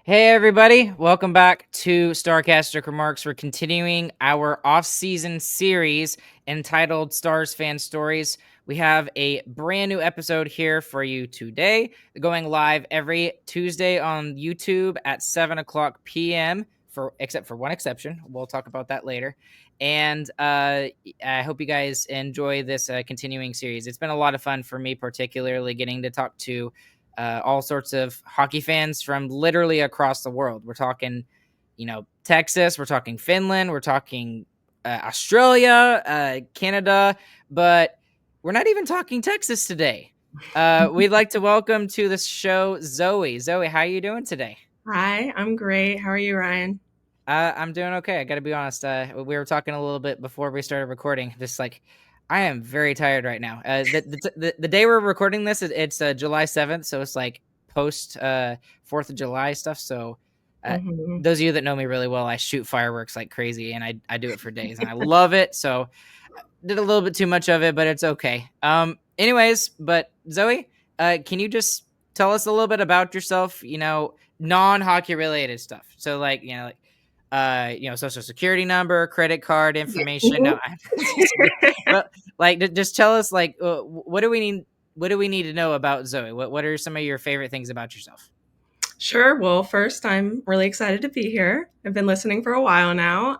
Hey everybody, welcome back to Starcastic Remarks. We're continuing our off-season series entitled Stars Fan Stories. We have a brand new episode here for you today, going live every Tuesday on YouTube at 7 o'clock p.m. Except for one exception. We'll talk about that later. And I hope you guys enjoy this continuing series. It's been a lot of fun for me, particularly getting to talk to all sorts of hockey fans from literally across the world. We're talking, Texas, we're talking Finland, we're talking Australia, Canada, but we're not even talking Texas today. We'd like to welcome to the show Zoe. Zoe, how are you doing today? Hi, I'm great. How are you, Ryan? I'm doing okay. I got to be honest. We were talking a little bit before we started recording. Just like, I am very tired right now. The day we're recording this, it's July 7th, so it's like post 4th of July stuff. So, uh, hmm those of you that know me really well, I shoot fireworks like crazy, and I do it for days, and I love it. So, did a little bit too much of it, but it's okay. Anyways, but Zoe, can you just tell us a little bit about yourself? Non-hockey related stuff. So, like, social security number, credit card Yeah. information. Mhm. No, but like, just tell us, like, what do we need? What do we need to know about Zoe? What are some of your favorite things about yourself? Sure. Well, first, I'm really excited to be here. I've been listening for a while now.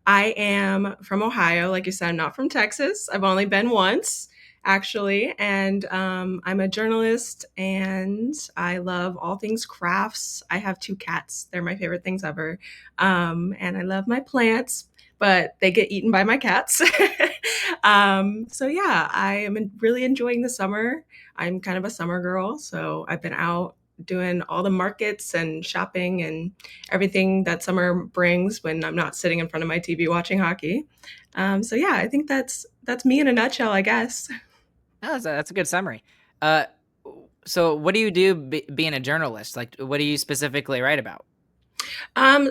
I am from Ohio. Like you said, I'm not from Texas. I've only been once, actually. And I'm a journalist and I love all things crafts. I have two cats. They're my favorite things ever. And I love my plants, but they get eaten by my cats. So, yeah, I am really enjoying the summer. I'm kind of a summer girl. So I've been out doing all the markets and shopping and everything that summer brings when I'm not sitting in front of my TV watching hockey. So yeah, I think that's me in a nutshell, I guess. No, that's a good summary. Uh, so what do you do being a journalist? Like, what do you specifically write about?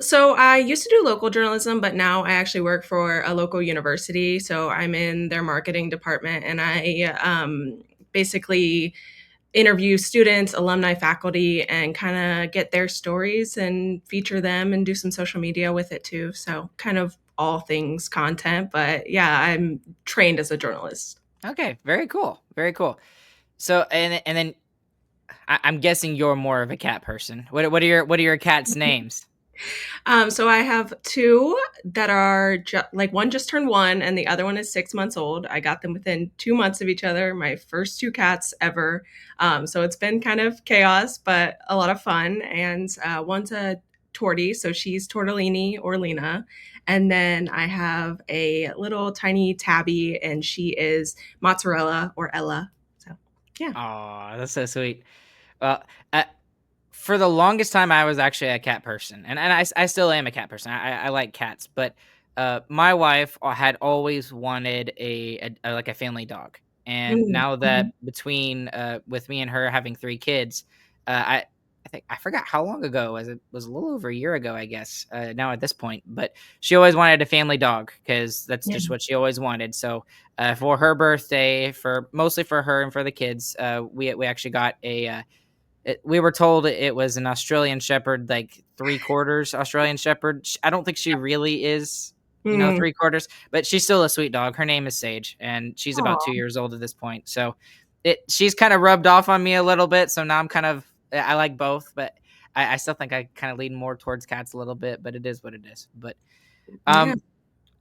So I used to do local journalism, but now I actually work for a local university. So I'm in their marketing department, and I basically interview students, alumni, faculty, and kind of get their stories and feature them and do some social media with it too. So, kind of all things content. But yeah, I'm trained as a journalist. Okay, very cool, very cool. So, and then I'm guessing you're more of a cat person. What are your cat's names? So I have two that are like one just turned one, and the other one is 6 months old. I got them within 2 months of each other. My first two cats ever. So it's been kind of chaos, but a lot of fun. And one's a tortie, so she's Tortellini or Lena. And then I have a little tiny tabby, and she is Mozzarella or Ella. So yeah. Oh, that's so sweet. Well, uh, for the longest time, I was actually a cat person, and I still am a cat person. I like cats, but my wife had always wanted like a family dog, and now that Mhm. between with me and her having three kids, I think I forgot how long ago it was a little over a year ago, I guess. Now at this point, but she always wanted a family dog because that's Yeah. just what she always wanted. So for her birthday, for mostly for her and for the kids, we actually got we were told it was an Australian Shepherd, like three quarters Australian Shepherd. I don't think she really is, Mm. three quarters, but she's still a sweet dog. Her name is Sage, and she's about 2 years old at this point. So she's kind of rubbed off on me a little bit. So now I like both, but I still think I kind of lean more towards cats a little bit. But it is what it is. But Yeah. um,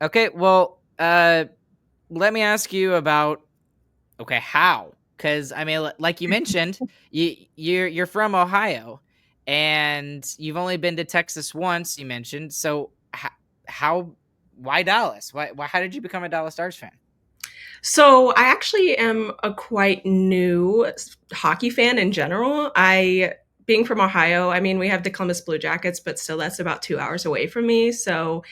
okay, well, let me ask you about. Okay, how? Because I mean, like you mentioned, you're from Ohio, and you've only been to Texas once. You mentioned, so how why Dallas? Why how did you become a Dallas Stars fan? So I actually am a quite new hockey fan in general. Being from Ohio, I mean, we have the Columbus Blue Jackets, but still that's about 2 hours away from me. So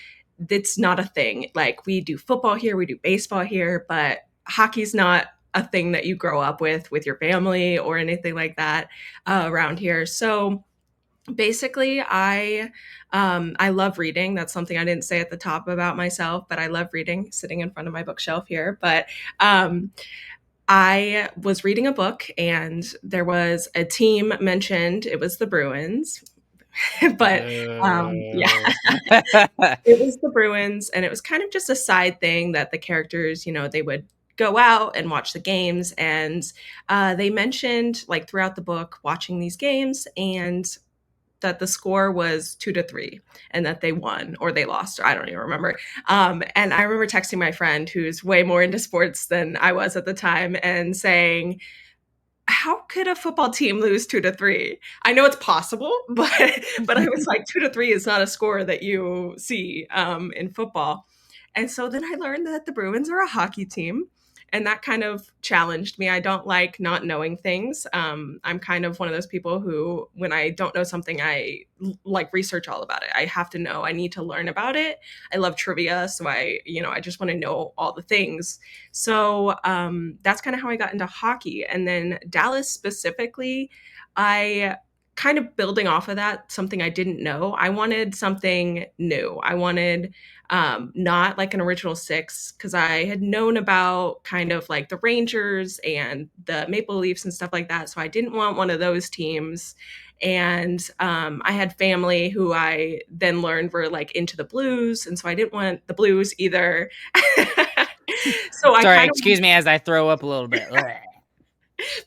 it's not a thing. Like we do football here, we do baseball here, but hockey's not a thing that you grow up with your family or anything like that around here. So basically I love reading. That's something I didn't say at the top about myself, but I love reading, sitting in front of my bookshelf here. But um I was reading a book and there was a team mentioned. It was the Bruins. But yeah, Boo. it was the Bruins, and it was kind of just a side thing that the characters, they would go out and watch the games, and they mentioned like throughout the book watching these games, and that the score was 2-3 and that they won or they lost, or I don't even remember. And I remember texting my friend who's way more into sports than I was at the time and saying, how could a football team lose 2-3? I know it's possible, but I was like 2-3 is not a score that you see in football. And so then I learned that the Bruins are a hockey team, and that kind of challenged me. I don't like not knowing things. I'm kind of one of those people who, when I don't know something, I like research all about it. I have to know. I need to learn about it. I love trivia, so I just want to know all the things. So that's kind of how I got into hockey. And then Dallas specifically, I kind of building off of that, something I didn't know. I wanted something new. I wanted not like an original six, because I had known about kind of like the Rangers and the Maple Leafs and stuff like that. So I didn't want one of those teams. And I had family who I then learned were like into the Blues. And so I didn't want the Blues either. So I Sorry, kind of excuse me as I throw up a little bit.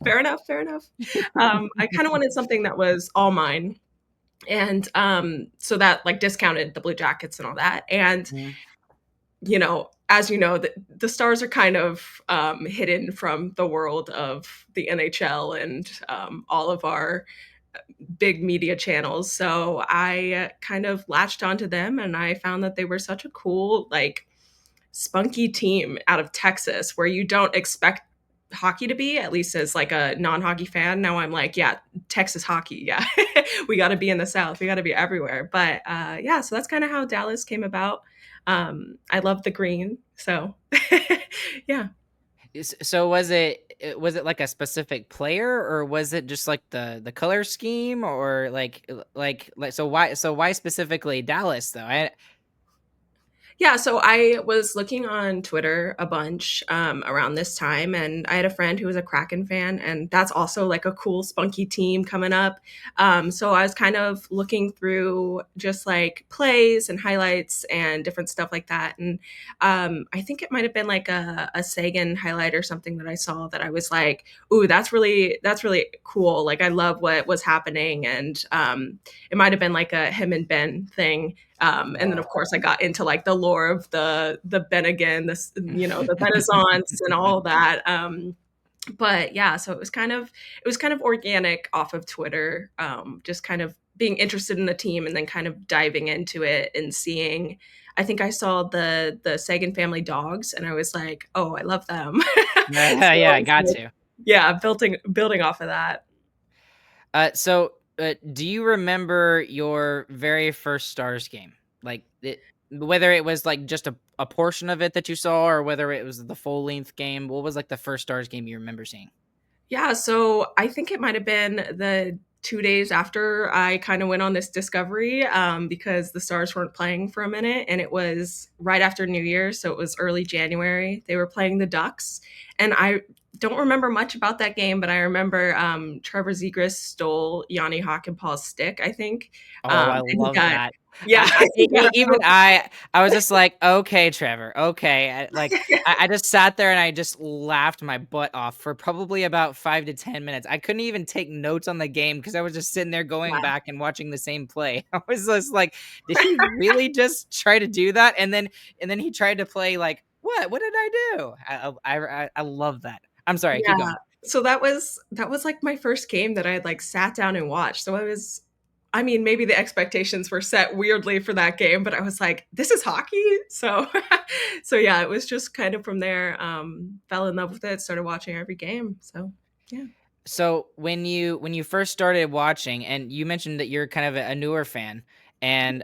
fair enough, fair enough. I kind of wanted something that was all mine, and so that like discounted the Blue Jackets and all that. And Mhm. as you know, the Stars are kind of hidden from the world of the NHL and all of our big media channels. So I kind of latched onto them, and I found that they were such a cool, like, spunky team out of Texas where you don't expect hockey to be, at least as like a non-hockey fan. Now I'm like, yeah, Texas hockey, yeah. We got to be in the South. We got to be everywhere. But yeah, so that's kind of how Dallas came about. I love the green. So yeah. So was it like a specific player, or was it just like the color scheme, or like so why specifically Dallas though? Yeah, so I was looking on Twitter a bunch around this time, and I had a friend who was a Kraken fan, and that's also like a cool, spunky team coming up. So I was kind of looking through just like plays and highlights and different stuff like that, and I think it might have been like a Seguin highlight or something that I saw that I was like, "Ooh, that's really cool!" Like I love what was happening, and it might have been like a him and Ben thing. And then of course I got into like the lore of the Ben again, this the Renaissance and all that. But yeah, so it was kind of organic off of Twitter, just kind of being interested in the team and then kind of diving into it and seeing. I think I saw the Sagan family dogs, and I was like, oh, I love them. So Yeah, I it's got like, to. yeah, building off of that. Do you remember your very first Stars game? Like whether it was like just a portion of it that you saw, or whether it was the full length game. What was like the first Stars game you remember seeing? Yeah, so I think it might have been the 2 days after I kind of went on this discovery, because the Stars weren't playing for a minute, and it was right after New Year's, so it was early January. They were playing the Ducks, and I don't remember much about that game, but I remember Trevor Zegras stole Yanni Hakanpää's stick, I think, Oh, I and he love got that. yeah, he got a Even penalty. I was just like, okay, Trevor, okay. I just sat there and I just laughed my butt off for probably about 5 to 10 minutes. I couldn't even take notes on the game because I was just sitting there going Yeah. back and watching the same play. I was just like, did he really just try to do that? And then he tried to play like, what? What did I do? I love that. I'm sorry, keep Yeah. going. So that was like my first game that I had like sat down and watched. So I mean, maybe the expectations were set weirdly for that game, but I was like, this is hockey. So so yeah, it was just kind of from there, fell in love with it, started watching every game. So yeah. So when you first started watching, and you mentioned that you're kind of a newer fan, and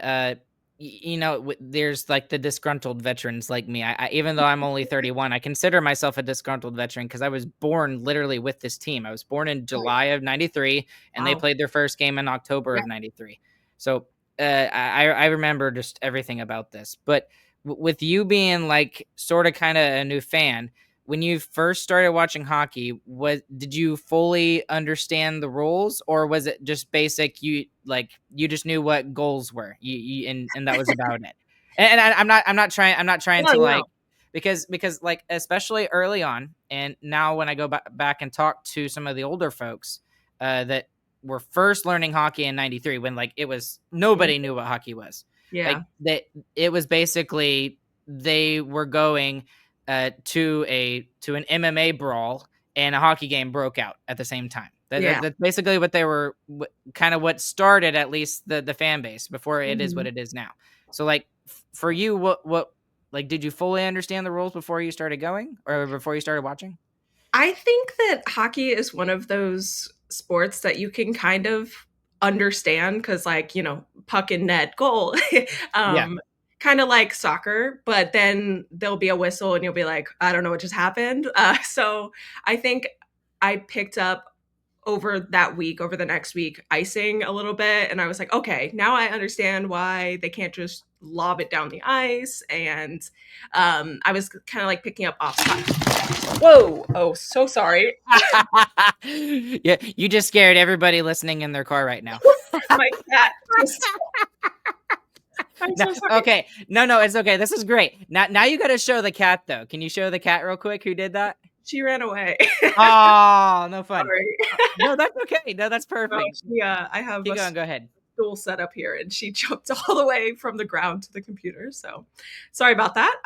there's like the disgruntled veterans like me. Even though I'm only 31, I consider myself a disgruntled veteran because I was born literally with this team. I was born in Oh, July of '93, and they wow. played their first game in October Yeah. of '93. So I remember just everything about this. But with you being like sort of kind of a new fan, when you first started watching hockey, did you fully understand the rules, or was it just basic? You just knew what goals were, and that was about it. And I'm not trying Yeah, to yeah. like, because like, especially early on, and now when I go back and talk to some of the older folks that were first learning hockey in '93, when like it was nobody knew what hockey was. Yeah. Like that, it was basically they were going to an MMA brawl, and a hockey game broke out at the same time. Yeah. That's basically what they were, kind of what started at least the fan base before it is what Mhm. it is now. So like for you, what like, did you fully understand the rules before you started going, or before you started watching? I think that hockey is one of those sports that you can kind of understand because, like, puck and net, goal, Yeah. um, kind of like soccer, but then there'll be a whistle and you'll be like, I don't know what just happened. So I think I picked up over that week, over the next week, icing a little bit. And I was like, okay, now I understand why they can't just lob it down the ice. And I was kind of like picking up off. Whoa! Oh, so sorry. Yeah, you just scared everybody listening in their car right now. My cat just. I'm No, so sorry. okay. No, it's okay. This is great. Now you got to show the cat though. Can you show the cat real quick who did that? She ran away. Oh, no fun. Sorry. No, that's okay. No, that's No, perfect. I have Keep a going. Go ahead. stool set up here, and she jumped all the way from the ground to the computer. So, sorry about that.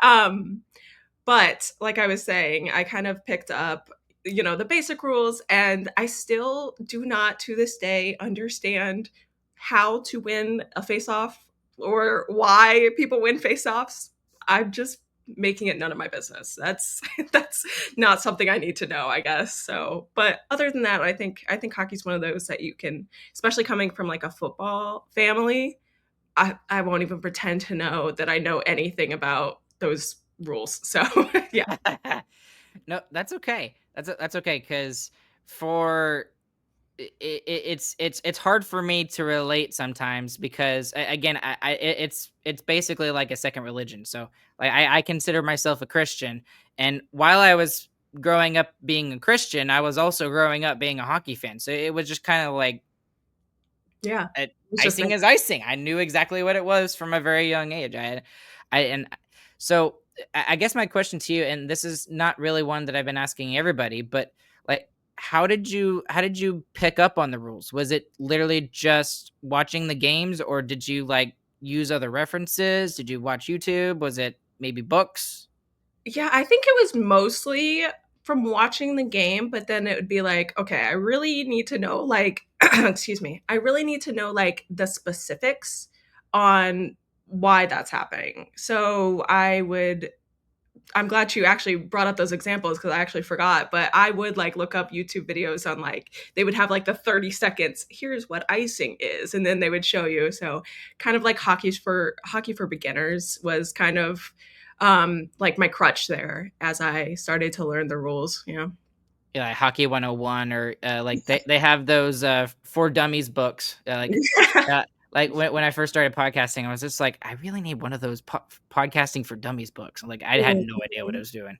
But like I was saying, I kind of picked up, the basic rules, and I still do not to this day understand how to win a face-off or why people win face-offs. I'm just making it none of my business. That's that's not something I need to know, I guess. So, but other than that, I think hockey's one of those that you can, especially coming from like a football family, I won't even pretend to know that I know anything about those rules. So, yeah. No, that's okay. That's okay, because for it's hard for me to relate sometimes, because again, it's basically like a second religion. So like I consider myself a Christian, and while I was growing up being a Christian, I was also growing up being a hockey fan. So it was just kind of like, Yeah. It's just icing like, is icing. I knew exactly what it was from a very young age. And so I guess my question to you, and this is not really one that I've been asking everybody, but like, how did you pick up on the rules? Was it literally just watching the games, or did you like use other references? Did you watch YouTube? Was it maybe books? yeah, I think it was mostly from watching the game, but then it would be like, okay, I really need to know, like, excuse me, I really need to know, like, the specifics on why that's happening. So I'm glad you actually brought up those examples because I actually forgot, but I would like look up YouTube videos on, like, they would have like the 30 seconds, here's what icing is, and then they would show you. So kind of like hockey for beginners was kind of like my crutch there as I started to learn the rules, Yeah, like Hockey 101, or like they have those for dummies books. Like when I first started podcasting, I was just like, I really need one of those podcasting for dummies books. Like I had no idea what I Mhm. was doing.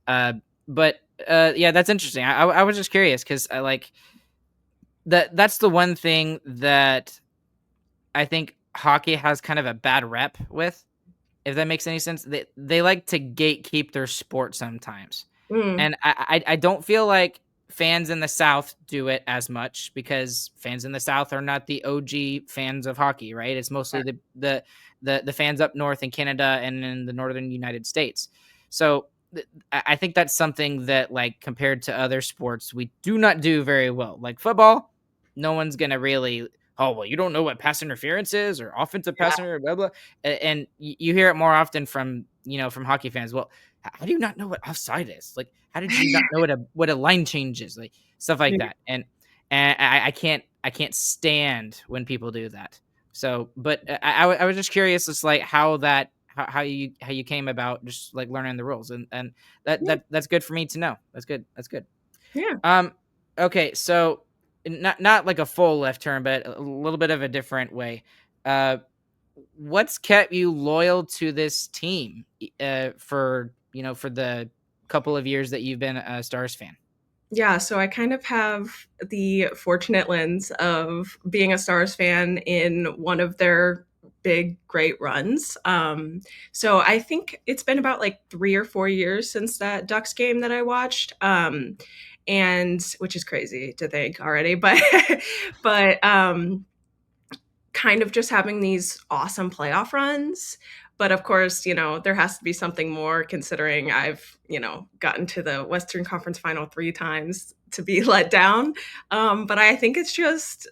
Uh, but yeah, that's interesting. I was just curious, because I like that's the one thing that I think hockey has kind of a bad rep with, if that makes any sense. They like to gatekeep their sport sometimes. Mm, And I don't feel like fans in the South do it as much, because fans in the South are not the OG fans of hockey, right? It's mostly the fans up north in Canada and in the northern United States. So I think that's something that, like, compared to other sports, we do not do very well. Like football, no one's gonna really. Oh well, you don't know what pass interference is, or offensive yeah. pass interference, blah blah. And you hear it more often from, from hockey fans. Well, how do you not know what offside is? Like, how did you not know what a line change is? Like, stuff like Yeah. that. And I can't stand when people do that. So, but I was just curious, it's like how you came about just like learning the rules, and that's good for me to know. That's good. That's good. Yeah. Um, okay, so not like a full left turn, but a little bit of a different way. Uh, what's kept you loyal to this team, for for the couple of years that you've been a Stars fan? Yeah, so I kind of have the fortunate lens of being a Stars fan in one of their big, great runs. So I think it's been about like 3 or 4 years since that Ducks game that I watched. And which is crazy to think already, but but kind of just having these awesome playoff runs. But of course, there has to be something more considering I've, gotten to the Western Conference final 3 times to be let down. But I think it's just,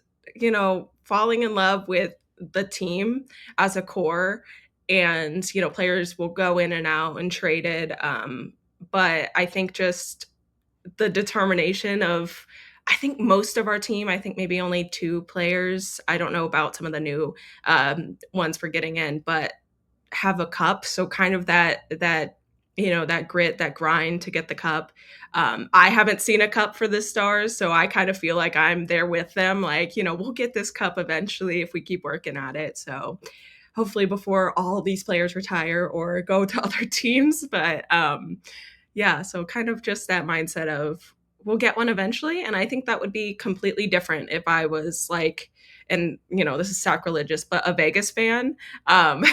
falling in love with the team as a core. And, players will go in and out and traded. But I think just the determination of I think most of our team, I think maybe only 2 players, I don't know about some of the new, ones for getting in, but have a cup, so kind of that grit, that grind to get the cup. I haven't seen a cup for the Stars, so I kind of feel like I'm there with them, like, we'll get this cup eventually if we keep working at it, so hopefully before all these players retire or go to other teams, but, yeah, so kind of just that mindset of we'll get one eventually. And I think that would be completely different if I was like, and this is sacrilegious, but a Vegas fan. Um,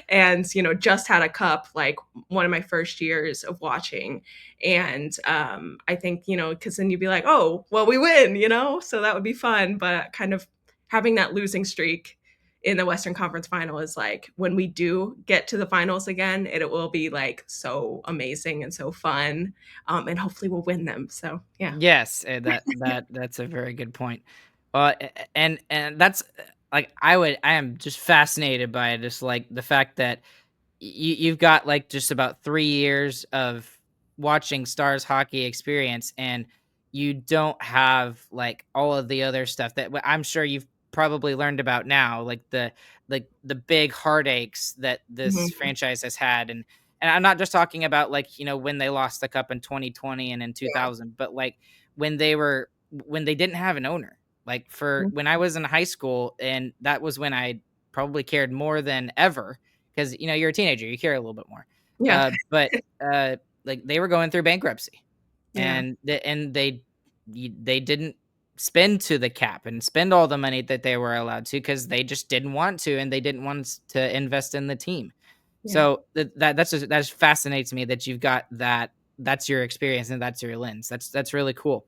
and, just had a cup like one of my first years of watching. And I think, because then you'd be like, oh, well, we win, so that would be fun. But kind of having that losing streak in the Western Conference final is like when we do get to the finals again, it will be like so amazing and so fun. And hopefully we'll win them. So yeah. Yes, that's a very good point. And that's like I am just fascinated by just like the fact that you've got like just about 3 years of watching Stars hockey experience, and you don't have like all of the other stuff that I'm sure you've probably learned about now, like the big heartaches that this Mhm. franchise has had, and I'm not just talking about like when they lost the cup in 2020 and in Yeah. 2000, but like when they didn't have an owner. Like for Mhm. when I was in high school, and that was when I probably cared more than ever because you're a teenager, you care a little bit more. Yeah. But like they were going through bankruptcy, Yeah. and they didn't spend to the cap and spend all the money that they were allowed to because they just didn't want to, and they didn't want to invest in the team. Yeah. So that just fascinates me that you've got that. That's your experience and that's your lens. That's really cool.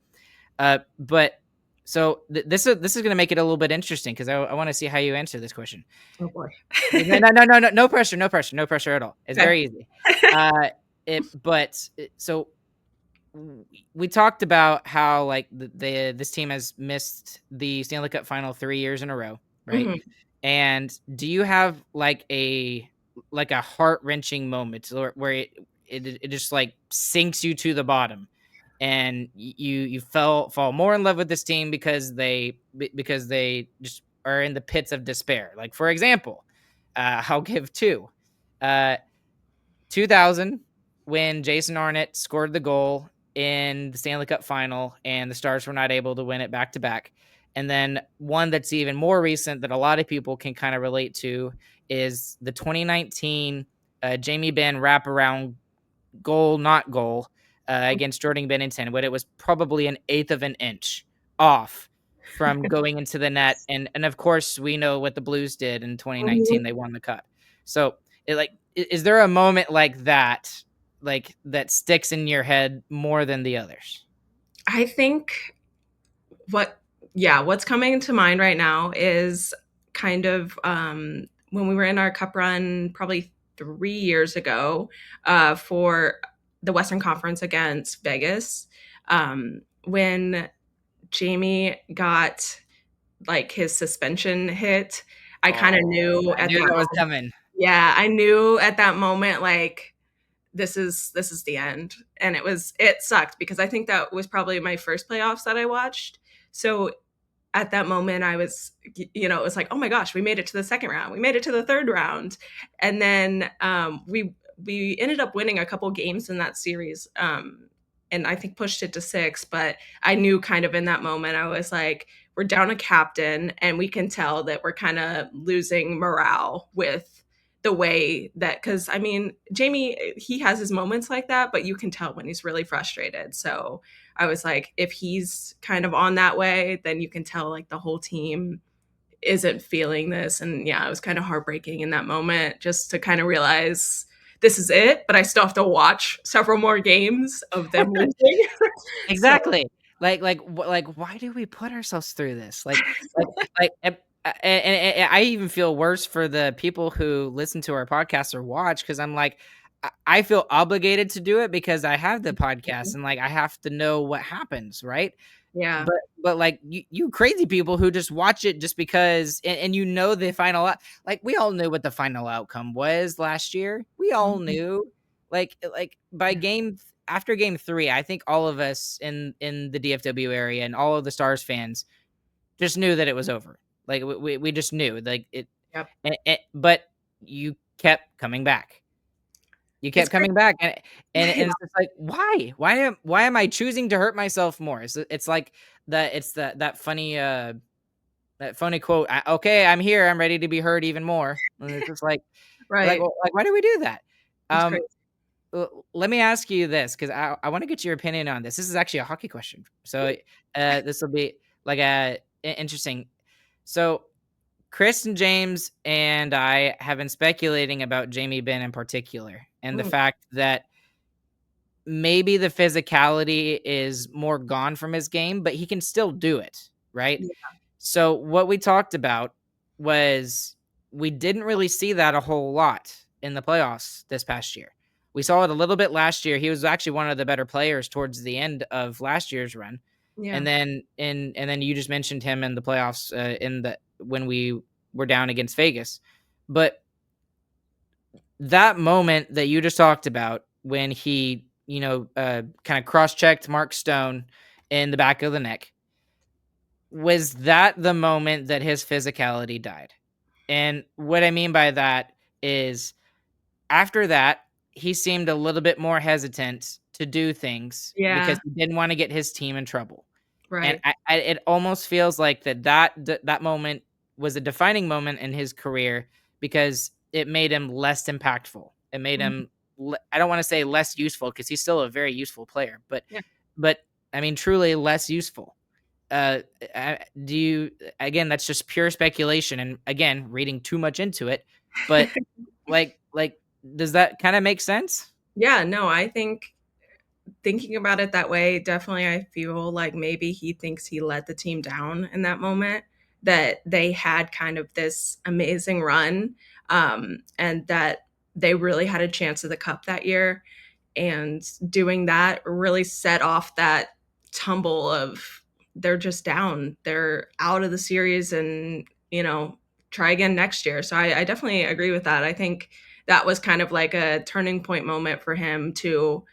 But so this is going to make it a little bit interesting because I want to see how you answer this question. Oh boy. No pressure, no pressure, no pressure at all. It's Okay. very easy. Uh, so we talked about how like this team has missed the Stanley Cup final 3 years in a row, right? Mhm. And do you have like a heart wrenching moment where it just like sinks you to the bottom, and you fall more in love with this team because they just are in the pits of despair. Like for example, I'll give two. Uh, 2000 when Jason Arnott scored the goal in the Stanley Cup final and the Stars were not able to win it back to back. And then one that's even more recent that a lot of people can kind of relate to is the 2019 Jamie Benn wraparound goal, not goal, against Jordan Bennington, but it was probably an eighth of an inch off from going into the net. And of course, we know what the Blues did in 2019. Mhm. They won the cup. So, is there a moment like that sticks in your head more than the others? I think what what's coming to mind right now is kind of when we were in our cup run probably 3 years ago for the Western Conference against Vegas. When Jamie got like his suspension hit, I kind of Oh, knew I at knew that that was moment. coming. Yeah, I knew at that moment like this is the end. And it sucked because I think that was probably my first playoffs that I watched. So at that moment I was it was like, oh my gosh, we made it to the second round, we made it to the third round. And then we ended up winning a couple games in that series, and I think pushed it to 6. But I knew kind of in that moment I was like, we're down a captain and we can tell that we're kind of losing morale with the way that, because I mean, Jamie, he has his moments like that, but you can tell when he's really frustrated. So I was like, if he's kind of on that way, then you can tell like the whole team isn't feeling this. And yeah, it was kind of heartbreaking in that moment just to kind of realize this is it, but I still have to watch several more games of them losing. So Exactly. Like, why do we put ourselves through this? Like, and I even feel worse for the people who listen to our podcast or watch, because I'm like, I feel obligated to do it because I have the podcast and like I have to know what happens, right? yeah. But like you crazy people who just watch it just because, and you know the final like we all knew what the final outcome was last year. We all Mhm. knew. Like by Yeah. after game 3, I think all of us in the DFW area and all of the Stars fans just knew that it was over. Like we just knew like it, Yep. but you kept coming back. You It's kept great. coming back, and Yeah. it's just like, why? Why am I choosing to hurt myself more? It's like that funny that funny quote. Okay, I'm here. I'm ready to be hurt even more. And it's just like, Right. well, like why do we do that? It's crazy. Um, Let me ask you this because I want to get your opinion on this. This is actually a hockey question, so this will be like interesting. So Chris and James and I have been speculating about Jamie Benn in particular, and the Mm, fact that maybe the physicality is more gone from his game, but he can still do it, right? yeah. So what we talked about was we didn't really see that a whole lot in the playoffs this past year. We saw it a little bit last year. He was actually one of the better players towards the end of last year's run. Yeah. And then you just mentioned him in the playoffs in the when we were down against Vegas. But that moment that you just talked about when he, kind of cross-checked Mark Stone in the back of the neck, was that the moment that his physicality died? And what I mean by that is after that, he seemed a little bit more hesitant to do things because Yeah. he didn't want to get his team in trouble. And Right. it almost feels like that moment was a defining moment in his career because it made him less impactful. It made Mhm. him I don't want to say less useful because he's still a very useful player, Yeah. but I mean truly less useful. Uh, do you again? That's just pure speculation, and again, reading too much into it. But like, does that kind of make sense? Yeah, no, I think thinking about it that way, definitely I feel like maybe he thinks he let the team down in that moment, that they had kind of this amazing run, and that they really had a chance at the cup that year. And doing that really set off that tumble of they're just down. They're out of the series and, try again next year. So I definitely agree with that. I think that was kind of like a turning point moment for him to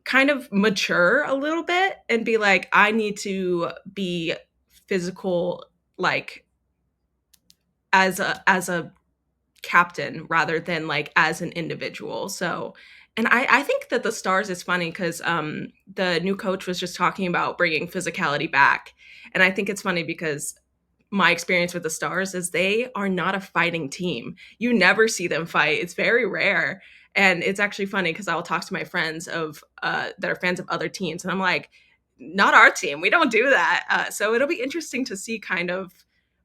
kind of mature a little bit and be like, I need to be physical, like as a captain rather than like as an individual. So, and I think that the Stars is funny because the new coach was just talking about bringing physicality back. And I think it's funny because my experience with the Stars is they are not a fighting team. You never see them fight. It's very rare. And it's actually funny because I will talk to my friends of that are fans of other teams, and I'm like, not our team. We don't do that. So it'll be interesting to see kind of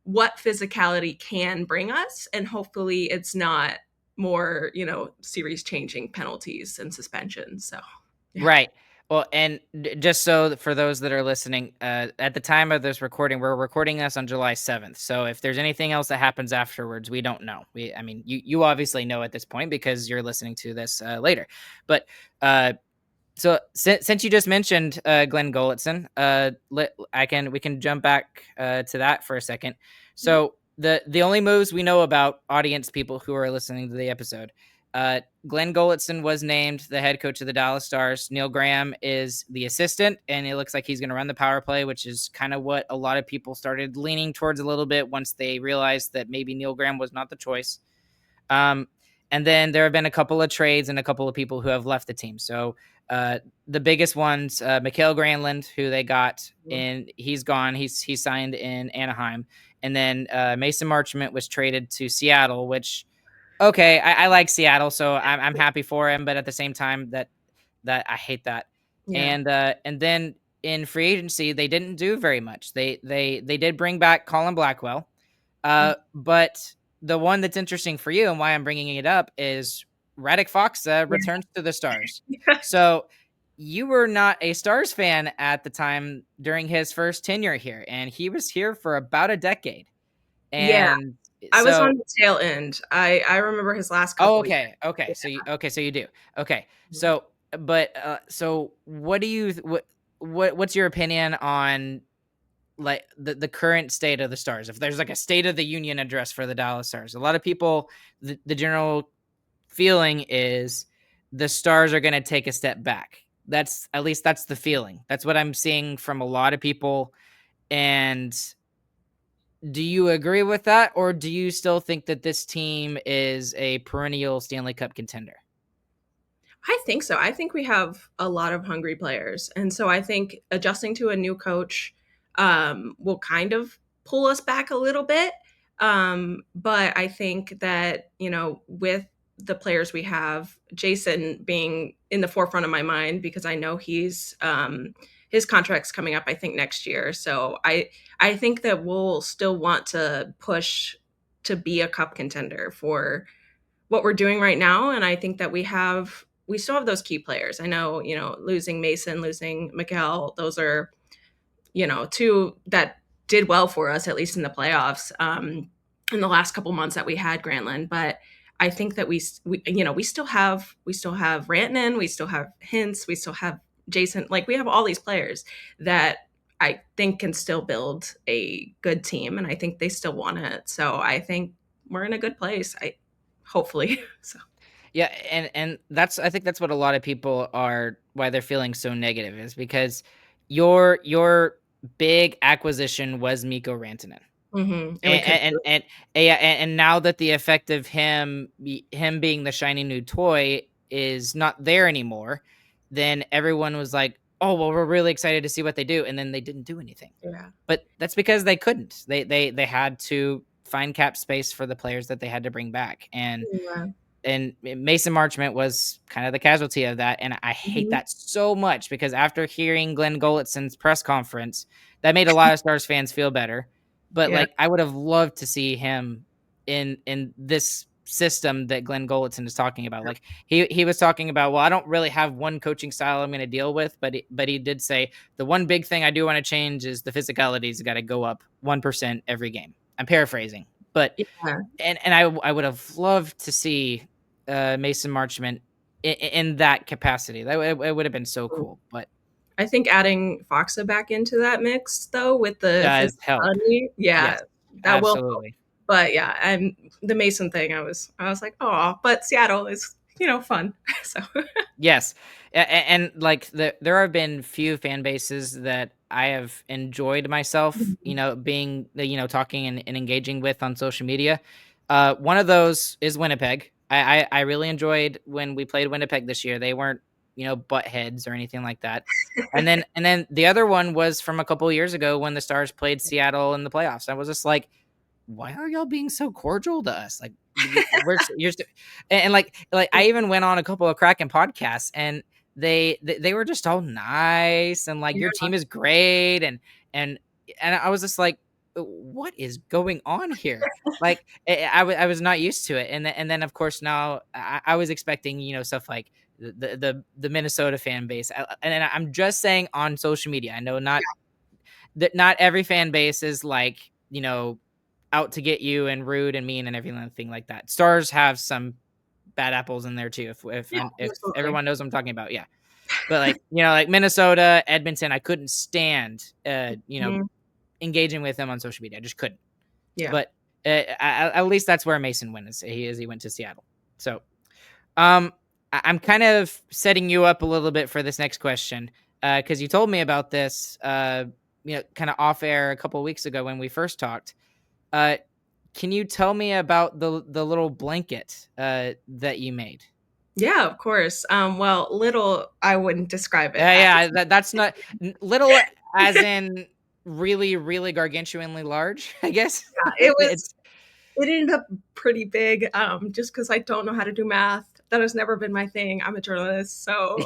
what physicality can bring us, and hopefully it's not more, series changing penalties and suspensions. So yeah. Right. Well, and just so for those that are listening, at the time of this recording, we're recording this on July 7th. So if there's anything else that happens afterwards, we don't know. I mean, you obviously know at this point because you're listening to this later. But uh, so since you just mentioned Glenn Golitzson, we can jump back to that for a second. Yeah. So the only moves we know about, audience people who are listening to the episode, Glenn Golitzson was named the head coach of the Dallas Stars. Neil Graham is the assistant, and it looks like he's going to run the power play, which is kind of what a lot of people started leaning towards a little bit once they realized that maybe Neil Graham was not the choice. Um, and then there have been a couple of trades and a couple of people who have left the team. So the biggest ones, Mikael Granlund, who they got in, he's gone. He signed in Anaheim. And then Mason Marchment was traded to Seattle, which Okay, I like Seattle, so I'm happy for him, but at the same time that I hate that. Yeah. And then in free agency, they didn't do very much. They did bring back Colin Blackwell. But the one that's interesting for you and why I'm bringing it up is Radek Fox returns to the Stars. So you were not a Stars fan at the time during his first tenure here, and he was here for about a decade. Yeah, And I was on so the tail end. I remember his last oh, couple years. okay. Yeah. So you do. Okay. Mhm. So what do you what's your opinion on like the current state of the Stars? If there's like a State of the Union address for the Dallas Stars, a lot of people the general feeling is the Stars are going to take a step back. That's at least that's the feeling. That's what I'm seeing from a lot of people. And do you agree with that, or do you still think that this team is a perennial Stanley Cup contender? I think so. I think we have a lot of hungry players. And so I think adjusting to a new coach will kind of pull us back a little bit. But I think that, with the players we have, Jason being in the forefront of my mind because I know his contract's coming up, I think, next year. So I think that we'll still want to push to be a cup contender for what we're doing right now. And I think that we still have those key players. I know, losing Mason, losing Miguel, those are, two that did well for us, at least in the playoffs, in the last couple months that we had Grantland. But I think that we still have Rantanen, we still have Hintz, we still have Jason. Like we have all these players that I think can still build a good team, and I think they still want it. So I think we're in a good place. I hopefully. So Yeah, and that's I think that's what a lot of people are why they're feeling so negative is because your big acquisition was Mikko Rantanen. and we could. Yeah, and now that the effect of him being the shiny new toy is not there anymore, then everyone was like, "Oh, well, we're really excited to see what they do," and then they didn't do anything. Yeah. But that's because they couldn't. They had to find cap space for the players that they had to bring back, Yeah. and Mason Marchment was kind of the casualty of that. And I hate Mhm. that so much because after hearing Glenn Golitson's press conference, that made a lot of Stars fans feel better. But Yeah. like, I would have loved to see him in this system that Glenn Golitson is talking about. Like he was talking about, well, I don't really have one coaching style I'm going to deal with, but he did say the one big thing I do want to change is the physicality's got to go up 1% every game. I'm paraphrasing, but Yeah. and I would have loved to see Mason Marchment in that capacity. It would have been so cool, but I think adding Foxa back into that mix though with the does help. physicality, yeah, Yes, that will help. absolutely. But yeah, and the Mason thing, I was like, oh, but Seattle is fun. So Yes, and like there have been few fan bases that I have enjoyed myself, being talking and engaging with on social media. One of those is Winnipeg. I really enjoyed when we played Winnipeg this year. They weren't butt heads or anything like that. And then the other one was from a couple of years ago when the Stars played Seattle in the playoffs. I was just like, why are y'all being so cordial to us? Like, like I even went on a couple of Kraken podcasts and they were just all nice and like your yeah, team is great and I was just like, what is going on here? Like I was not used to it, and then of course now I was expecting stuff like the Minnesota fan base, and I'm just saying on social media. I know not every fan base is like out to get you and rude and mean and everything like that. Stars have some bad apples in there too. yeah, If absolutely. everyone knows what I'm talking about, yeah. But like like Minnesota, Edmonton, I couldn't stand Mhm. engaging with them on social media. I just couldn't. Yeah, But at least that's where Mason went. He went to Seattle. So um, I'm kind of setting you up a little bit for this next question because you told me about this kind of off air a couple of weeks ago when we first talked. Uh, can you tell me about the little blanket that you made? yeah, of course. Well, little, I wouldn't describe it Yeah, as. yeah, that's not little as in really, really gargantuanly large, I guess. Yeah, it was. It's It ended up pretty big, just because I don't know how to do math. That has never been my thing. I'm a journalist, so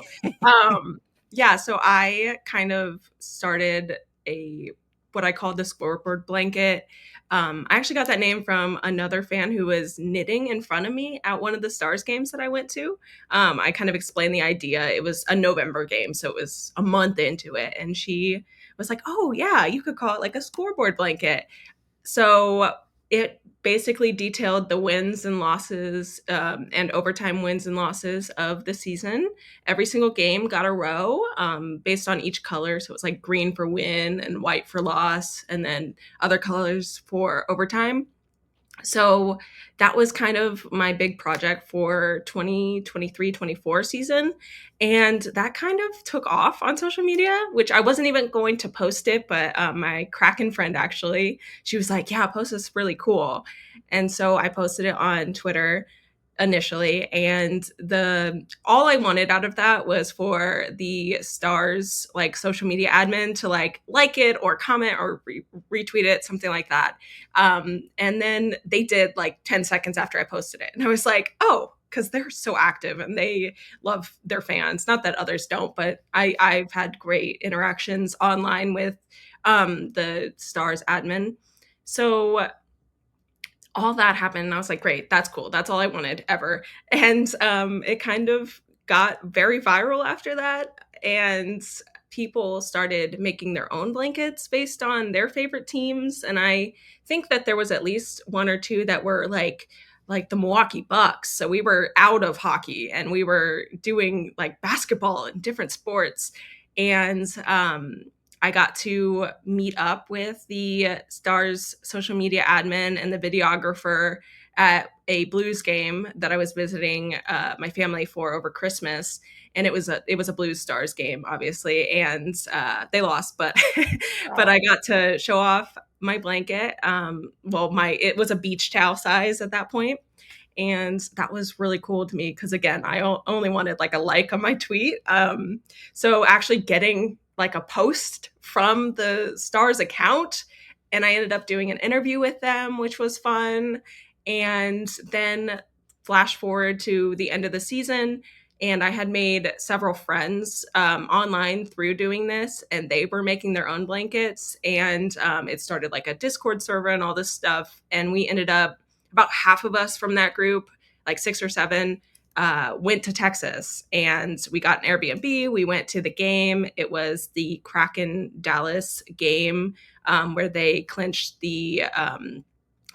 yeah. So I kind of started a what I called the scoreboard blanket. I actually got that name from another fan who was knitting in front of me at one of the Stars games that I went to. I kind of explained the idea. It was a November game, so it was a month into it, and she was like, "Oh yeah, you could call it like a scoreboard blanket." So it basically detailed the wins and losses and overtime wins and losses of the season. Every single game got a row based on each color. So it was like green for win and white for loss, and then other colors for overtime. So that was kind of my big project for 2023-24 season. And that kind of took off on social media, which I wasn't even going to post it, but my Kraken friend actually, she was like, yeah, post this really cool. And so I posted it on Twitter initially, and the all I wanted out of that was for the Stars like social media admin to like it or comment or retweet it, something like that. And then they did like 10 seconds after I posted it, and I was like, oh, because they're so active and they love their fans, not that others don't, but I've had great interactions online with the Stars admin. So all that happened, and I was like, great, that's cool, that's all I wanted ever. And it kind of got very viral after that, and people started making their own blankets based on their favorite teams. And I think that there was at least one or two that were like the Milwaukee Bucks. So we were out of hockey and we were doing like basketball and different sports. And I got to meet up with the Stars social media admin and the videographer at a Blues game that I was visiting my family for over Christmas. And it was a Blues Stars game, obviously, and they lost, but but I Oh. got to show off my blanket. Well, my it was a beach towel size at that point, and that was really cool to me because again, only wanted like a like on my tweet. So actually getting like a post from the Stars account, and I ended up doing an interview with them, which was fun. And then flash forward to the end of the season, and I had made several friends online through doing this, and they were making their own blankets. And it started like a Discord server and all this stuff. And we ended up about half of us from that group, like six or seven, went to Texas, and we got an Airbnb. We went to the game. It was the Kraken Dallas game where they clinched the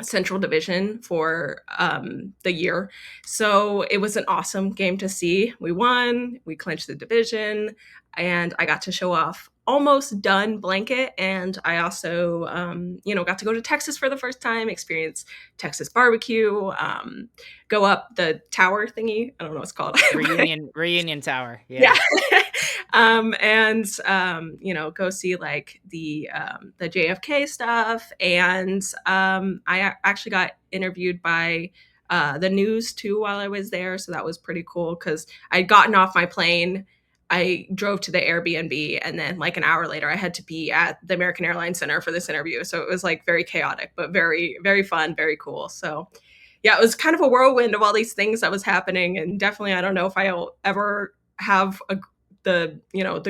Central Division for the year. So it was an awesome game to see. We won, we clinched the division, and I got to show off almost done blanket. And I also, got to go to Texas for the first time, experience Texas barbecue, go up the tower thingy. I don't know what it's called. Reunion Tower. Yeah. Yeah. And go see like the JFK stuff. And actually got interviewed by the news too while I was there, so that was pretty cool because I'd gotten off my plane. I drove to the Airbnb, and then like an hour later I had to be at the American Airlines Center for this interview. So it was like very chaotic, but very, very fun, very cool. So yeah, it was kind of a whirlwind of all these things that was happening. And definitely, I don't know if I'll ever have the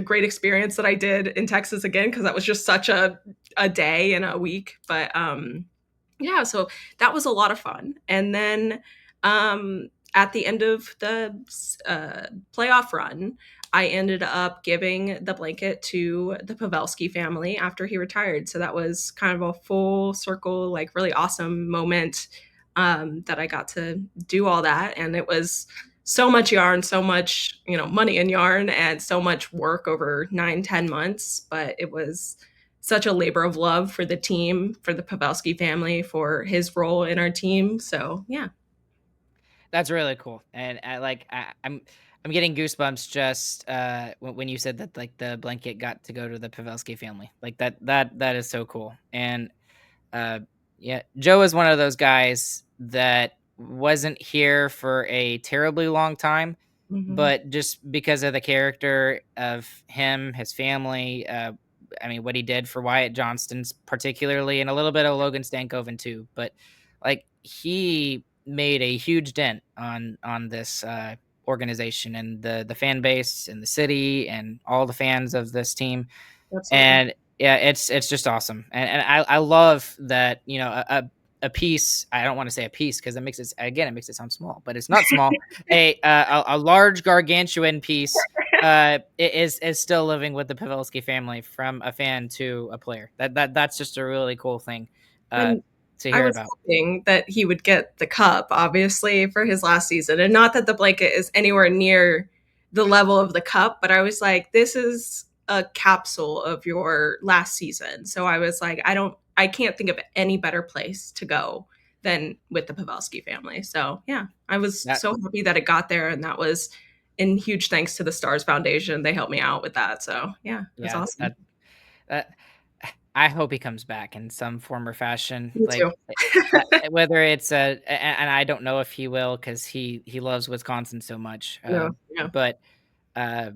great experience that I did in Texas again, because that was just such a day and a week. But yeah, so that was a lot of fun. And then at the end of the playoff run, I ended up giving the blanket to the Pavelski family after he retired. So that was kind of a full circle, like really awesome moment that I got to do all that. And it was so much yarn, so much, money in yarn, and so much work over 9-10 months. But it was such a labor of love for the team, for the Pavelski family, for his role in our team. So yeah. That's really cool, and I'm getting goosebumps just when you said that like the blanket got to go to the Pavelski family. Like that is so cool. And uh, yeah, Joe is one of those guys that wasn't here for a terribly long time, Hmm. but just because of the character of him, his family, I mean, what he did for Wyatt Johnston's particularly, and a little bit of Logan Stankoven too. But like he made a huge dent on this organization and the fan base and the city and all the fans of this team. Absolutely. And yeah, it's just awesome. And I love that, you know, a piece, I don't want to say a piece because it makes it, again, it makes it sound small, but it's not small. A large gargantuan piece is still living with the Pavelski family, from a fan to a player. That's just a really cool thing uh And to I hear was about. hoping that he would get the cup, obviously, for his last season. And not that the blanket is anywhere near the level of the cup, but I was like, this is a capsule of your last season. So I was like, I can't think of any better place to go than with the Pavelski family. So yeah, I was That so happy that it got there. And that was in huge thanks to the Stars Foundation. They helped me out with that. So yeah, it was yeah, awesome. that I hope he comes back in some form or fashion. Me too. Like, whether it's and I don't know if he will, because he loves Wisconsin so much. Yeah. Yeah. But uh,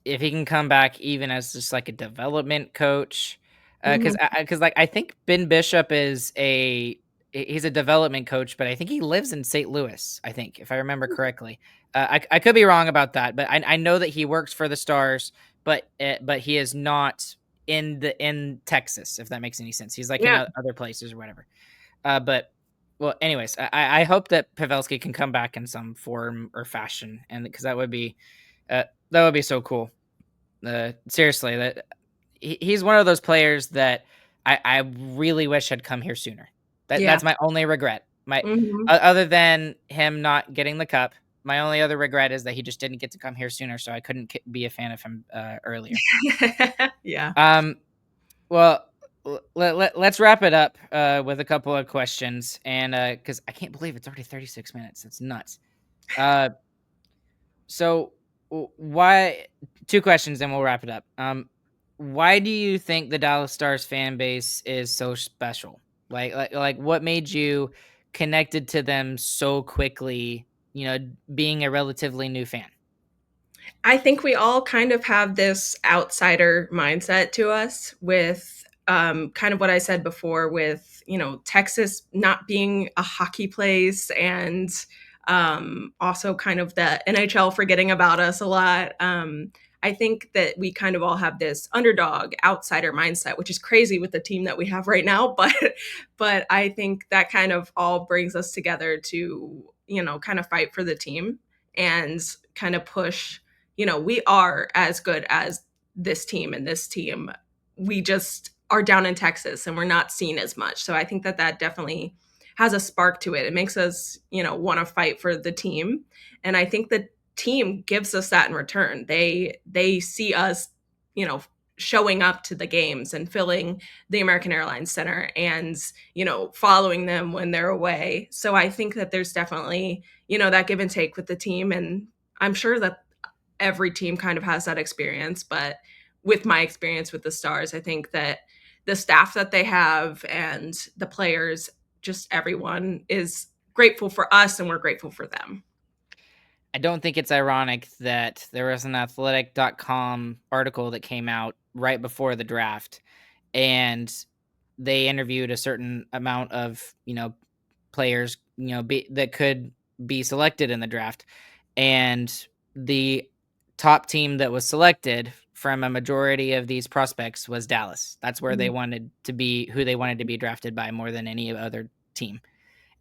if he can come back even as just like a development coach, Hmm. because like I think Ben Bishop is he's a development coach, but I think he lives in St. Louis. I think, if I remember correctly. I could be wrong about that, but I know that he works for the Stars, but he is not in Texas, if that makes any sense. He's like in Yeah. other places or whatever. But well, anyways, I hope that Pavelski can come back in some form or fashion, and because that would be so cool. Seriously, that he's one of those players that I really wish had come here sooner. Yeah. That's my only regret. My Hmm. other than him not getting the cup, my only other regret is that he just didn't get to come here sooner, so I couldn't be a fan of him earlier. Yeah. Um, well, let's wrap it up with a couple of questions, and because I can't believe it's already 36 minutes. That's nuts. Uh, so why? Two questions, then we'll wrap it up. Why do you think the Dallas Stars fan base is so special? Like, what made you connected to them so quickly? You know, being a relatively new fan. I think we all kind of have this outsider mindset to us with kind of what I said before with, Texas not being a hockey place and also kind of the NHL forgetting about us a lot. I think that we kind of all have this underdog outsider mindset, which is crazy with the team that we have right now. But I think that kind of all brings us together to, kind of fight for the team and kind of push. We are as good as this team, and this team, we just are down in Texas and we're not seen as much. So I think that that definitely has a spark to it. It makes us, want to fight for the team. And I think the team gives us that in return. They see us, you know, showing up to the games and filling the American Airlines Center and, following them when they're away. So I think that there's definitely, that give and take with the team. And I'm sure that every team kind of has that experience. But with my experience with the Stars, I think that the staff that they have and the players, just everyone is grateful for us and we're grateful for them. I don't think it's ironic that there was an athletic.com article that came out right before the draft, and they interviewed a certain amount of, players, that could be selected in the draft. And the top team that was selected from a majority of these prospects was Dallas. That's where they Mhm. wanted to be, who they wanted to be drafted by more than any other team.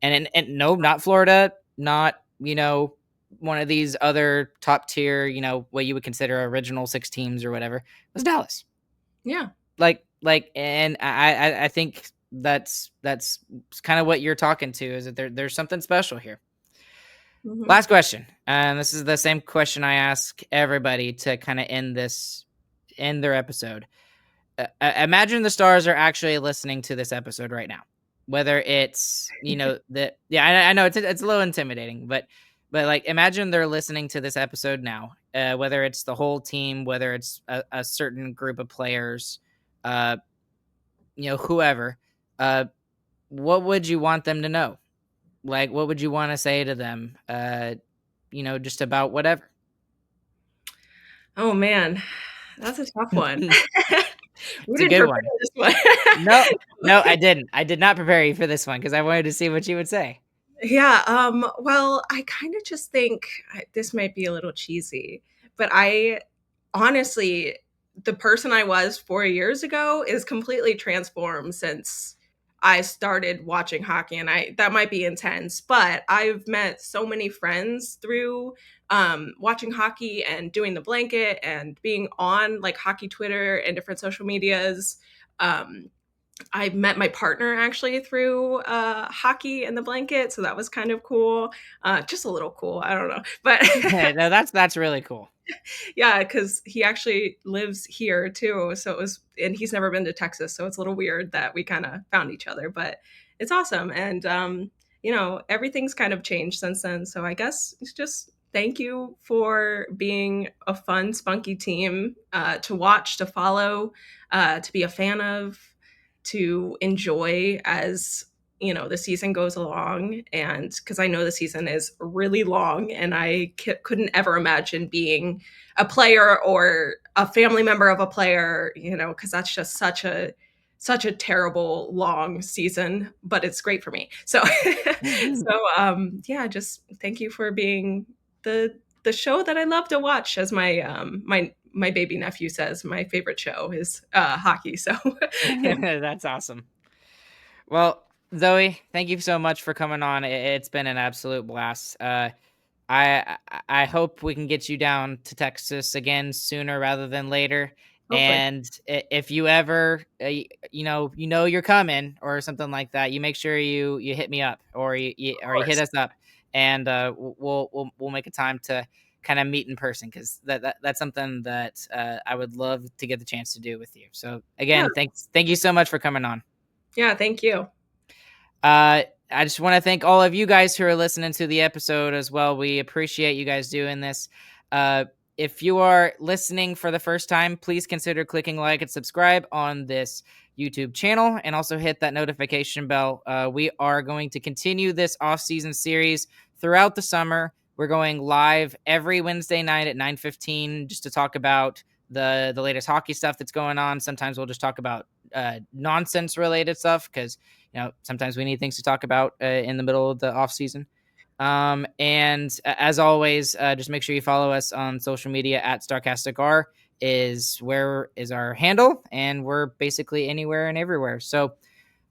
And no, not Florida, not, one of these other top tier, what you would consider original six teams or whatever. It was Dallas. Yeah. And I think that's kind of what you're talking to, is that there's something special here. Hmm. Last question, and this is the same question I ask everybody to kind of end their episode. Imagine the Stars are actually listening to this episode right now. Whether it's, yeah, I know it's a little intimidating, but like, imagine they're listening to this episode now. Whether it's the whole team, whether it's a certain group of players, uh, whoever. Uh, what would you want them to know? Like, what would you want to say to them? Just about whatever. Oh man, that's a tough one. We It's a didn't good prepare one. this one. No, no, I didn't. I did not prepare you for this one because I wanted to see what you would say. Yeah, well, I kind of just think this might be a little cheesy, but I honestly, the person I was 4 years ago is completely transformed since I started watching hockey. And that might be intense, but I've met so many friends through watching hockey and doing the blanket and being on like hockey Twitter and different social medias. Um, I met my partner actually through hockey and the blanket, so that was kind of cool. Just a little cool, I don't know, but No, that's really cool. yeah, because he actually lives here too. So it was, and he's never been to Texas, so it's a little weird that we kind of found each other, but it's awesome. And everything's kind of changed since then. So I guess it's just thank you for being a fun, spunky team to watch, to follow, to be a fan of, to enjoy as the season goes along. And because I know the season is really long, and I couldn't ever imagine being a player or a family member of a player, because that's just such a terrible long season, but it's great for me. So yeah, just thank you for being the show that I love to watch. As my baby nephew says, my favorite show is hockey. So yeah. That's awesome. Well, Zoe, thank you so much for coming on. It's been an absolute blast. I hope we can get you down to Texas again sooner rather than later. Hopefully. And if you ever, you're coming or something like that, you make sure you hit me up or you Of or you hit course. us up, and we'll make a time to kind of meet in person because that's something that I would love to get the chance to do with you. So Yeah. again, thank you so much for coming on. Yeah. Thank you. I just want to thank all of you guys who are listening to the episode as well. We appreciate you guys doing this. Uh, if you are listening for the first time, please consider clicking like and subscribe on this YouTube channel and also hit that notification bell. We are going to continue this off-season series throughout the summer. We're going live every Wednesday night at 9:15 just to talk about the latest hockey stuff that's going on. Sometimes we'll just talk about nonsense related stuff because sometimes we need things to talk about in the middle of the off season. And as always, just make sure you follow us on social media at StarcasticR is our handle, and we're basically anywhere and everywhere. So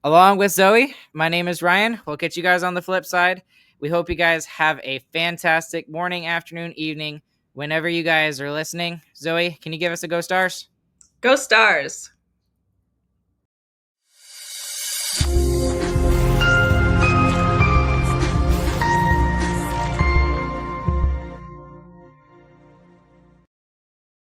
along with Zoe, my name is Ryan. We'll catch you guys on the flip side. We hope you guys have a fantastic morning, afternoon, evening, whenever you guys are listening. Zoe, can you give us a go stars? Go Stars.